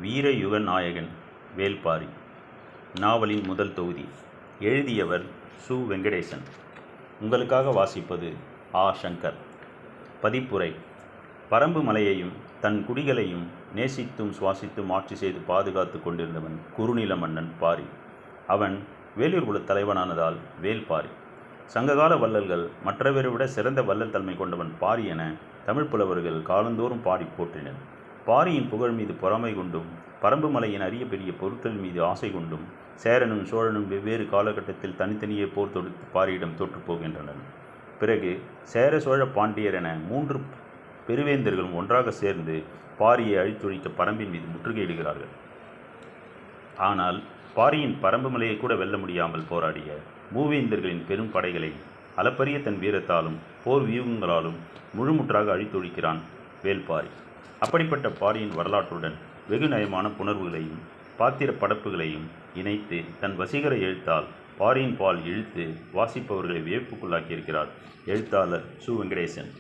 வீரயுக நாயகன் வேல்பாரி நாவலின் முதல் தொகுதி. எழுதியவர் சு. வெங்கடேசன். உங்களுக்காக வாசிப்பது ஆ. சங்கர். பதிப்புரை. பரம்பு மலையையும் தன் குடிகளையும் நேசித்தும் சுவாசித்தும் ஆட்சி செய்து பாதுகாத்து கொண்டிருந்தவன் குறுநில மன்னன் பாரி. அவன் வேலூர் குலத் தலைவனானதால் வேல்பாரி. சங்ககால வள்ளல்கள் மற்றவரை விட சிறந்த வள்ளல் தன்மை கொண்டவன் பாரி என தமிழ் புலவர்கள் காலந்தோறும் பாடி போற்றினர். பாரியின் புகழ் மீது பொறாமை கொண்டும் பரம்பு மலையின் அரிய பெரிய பொருட்கள் மீது ஆசை கொண்டும் சேரனும் சோழனும் வெவ்வேறு காலகட்டத்தில் தனித்தனியே போர் தொடுத்து பாரியிடம் தோற்றுப்போகின்றனர். பிறகு சேர சோழ பாண்டியர் என 3 பெருவேந்தர்களும் ஒன்றாக சேர்ந்து பாரியை அழித்தொழிக்க பரம்பின் மீது முற்றுகையிடுகிறார்கள். ஆனால் பாரியின் பரம்பு மலையை கூட வெல்ல முடியாமல் போராடிய மூவேந்தர்களின் பெரும் படைகளை அளப்பரிய தன் வீரத்தாலும் போர் வியூகங்களாலும் முழுமுற்றாக அழித்தொழிக்கிறான் வேல்பாரி. அப்படிப்பட்ட பாரியின் வரலாற்றுடன் வெகு நயமான புணர்வுகளையும் பாத்திர படைப்புகளையும் இணைத்து தன் வசீகர எழுத்தால் பாரியின் பால் இழுத்து வாசிப்பவர்களை வியப்புக்குள்ளாக்கியிருக்கிறார் எழுத்தாளர் சு. வெங்கடேசன்.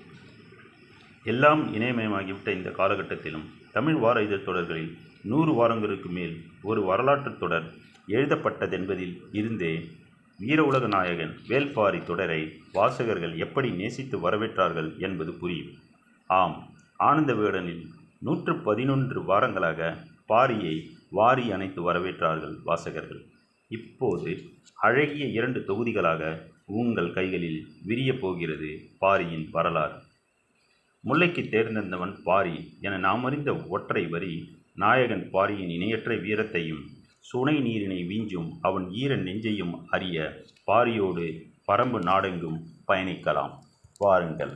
எல்லாம் இணையமயமாகிவிட்ட இந்த காலகட்டத்திலும் தமிழ் வார இதழ் தொடர்களில் 100 வாரங்களுக்கு மேல் ஒரு வரலாற்றுத் தொடர் எழுதப்பட்டதென்பதில் இருந்தே வீர உலக நாயகன் வேல்பாரி தொடரை வாசகர்கள் எப்படி நேசித்து வரவேற்றார்கள் என்பது புரியும். ஆம், ஆனந்த விகடனில் 111 வாரங்களாக பாரியை வாரி அணைத்து வரவேற்றார்கள் வாசகர்கள். இப்போது அழகிய 2 தொகுதிகளாக உங்கள் கைகளில் விரியப் போகிறது பாரியின் வரலாறு. முல்லைக்கு தேர்ந்தெடுத்தவன் பாரி என நாம் அறிந்த ஒற்றை வரி நாயகன் பாரியின் இணையற்ற வீரத்தையும் சுனை நீரினை வீஞ்சும் அவன் ஈர நெஞ்சையும் அறிய பாரியோடு பரம்பு நாடெங்கும் பயணிக்கலாம். வாருங்கள்.